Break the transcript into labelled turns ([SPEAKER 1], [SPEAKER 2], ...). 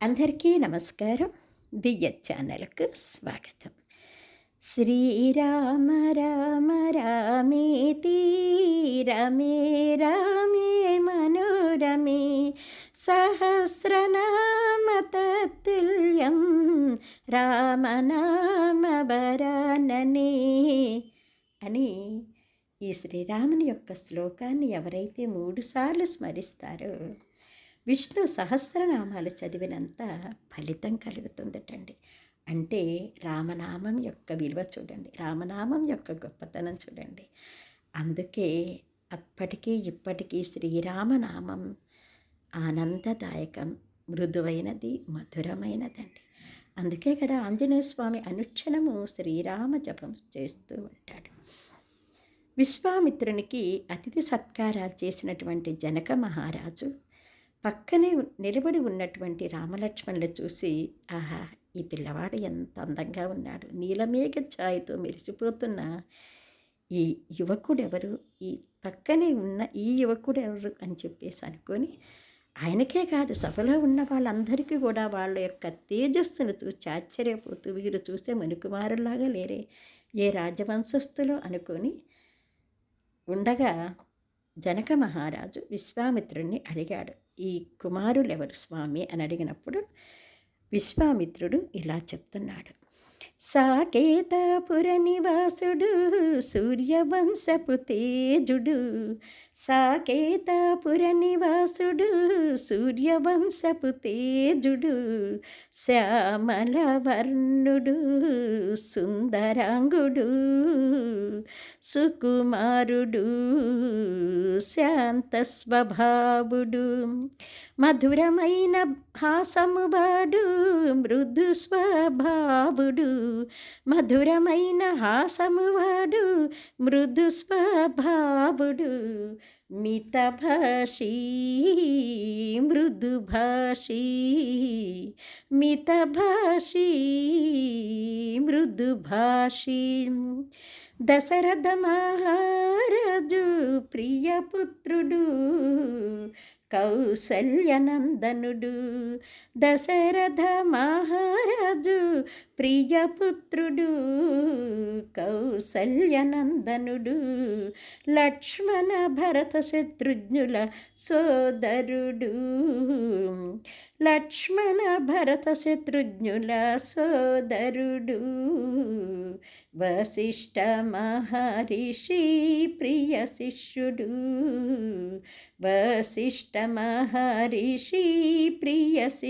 [SPEAKER 1] అందరికీ నమస్కారం. బిఎచ్ ఛానల్‌కు స్వాగతం. శ్రీరామ రామ రామేతి రమే రామే మనోరమే సహస్రనామ తత్తుల్యం రామనామ వరాననే అని ఈ శ్రీరాముని యొక్క శ్లోకాన్ని ఎవరైతే 3 సార్లు స్మరిస్తారో విష్ణు సహస్రనామాలు చదివినంత ఫలితం కలుగుతుందటండి. అంటే రామనామం యొక్క విలువ చూడండి, రామనామం యొక్క గొప్పతనం చూడండి. అందుకే అప్పటికీ ఇప్పటికీ శ్రీరామనామం ఆనందదాయకం, మృదువైనది, మధురమైనదండి. అందుకే కదా ఆంజనేయ స్వామి అనుక్షణము శ్రీరామ జపం చేస్తూ ఉంటాడు. విశ్వామిత్రునికి అతిథి సత్కారాలు చేసినటువంటి జనక మహారాజు పక్కనే నిలబడి ఉన్నటువంటి రామలక్ష్మణులు చూసి, ఆహా, ఈ పిల్లవాడు ఎంత అందంగా ఉన్నాడు, నీలమేఘ ఛాయతో మెరిసిపోతున్న ఈ యువకుడెవరు, ఈ పక్కనే ఉన్న ఈ యువకుడెవరు అని చెప్పేసి అనుకొని, ఆయనకే కాదు సభలో ఉన్న వాళ్ళందరికీ కూడా వాళ్ళ యొక్క తేజస్సును చూసి ఆశ్చర్యపోతూ, వీరు చూస్తే మణికుమారులాగా లేరే, ఏ రాజవంశస్థులో అనుకొని ఉండగా జనక మహారాజు విశ్వామిత్రుడిని అడిగాడు, ఈ కుమారులెవరు స్వామి అని అడిగినప్పుడు విశ్వామిత్రుడు ఇలా చెప్తున్నాడు. సాకేతపుర నివాసుడు సూర్యవంశపు తేజుడు, సాకేతపుర నివాసుడు సూర్యవంశపు తేజుడు, శ్యామల వర్ణుడు సుందరాంగుడు, సుకుమారుడు శాంత స్వభావుడు, మధురమైన హాసమువాడు మృదు స్వభావుడు, మధురమైన హాసమువాడు మృదు స్వభావుడు, మితభాషీ మృదుభాషీ, మితభాషీ మృదుభాషీ, దశరథ మహారాజు ప్రియపుత్రుడు కౌసల్యనందనుడు, దశరథ మహారాజు ప్రియపుత్రుడు కౌసల్యనందనుడు, లక్ష్మణ భరత శత్రుఘ్నుల సోదరుడు, లక్ష్మణ భరత శత్రుఘ్నుల సోదరుడు, వశిష్ఠ మహర్షి ప్రియ శిష్యుడు, వశిష్ఠ మహర్షి ప్రియ శిష్యుడు.